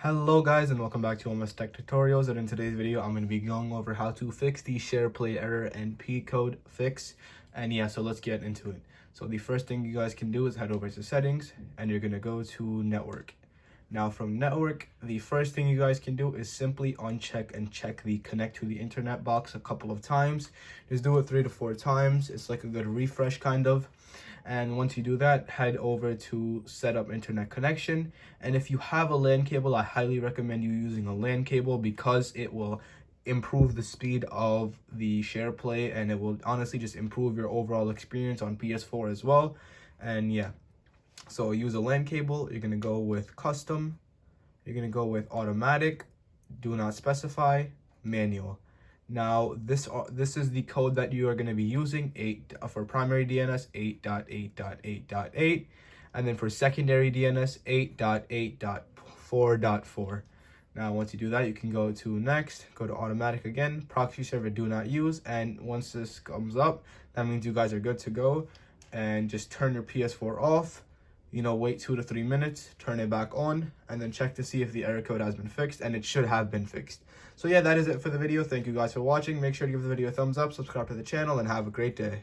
Hello guys, and welcome back to Almost Tech Tutorials. And in today's video I'm going to be going over how to fix the SharePlay error NP code fix. And yeah, so let's get into it. So the first thing you guys can do is head over to settings and you're going to go to network. Now from network, the first thing you guys can do is simply uncheck and check the connect to the internet box a couple of times. Just do it 3 to 4 times. It's like a good refresh kind of. And once you do that, head over to set up internet connection. And if you have a LAN cable, I highly recommend you using a LAN cable because it will improve the speed of the SharePlay and it will honestly just improve your overall experience on PS4 as well. And yeah, so use a LAN cable. You're gonna go with custom, you're gonna go with automatic, do not specify, manual. Now this is the code that you are going to be using, 8 for primary DNS 8.8.8.8, and then for secondary DNS 8.8.4.4. Now once you do that, you can go to next, go to automatic again, proxy server do not use, and once this comes up, that means you guys are good to go. And just turn your PS4 off, wait 2 to 3 minutes, turn it back on, and then check to see if the error code has been fixed, and it should have been fixed. So yeah, that is it for the video. Thank you guys for watching. Make sure to give the video a thumbs up, subscribe to the channel, and have a great day.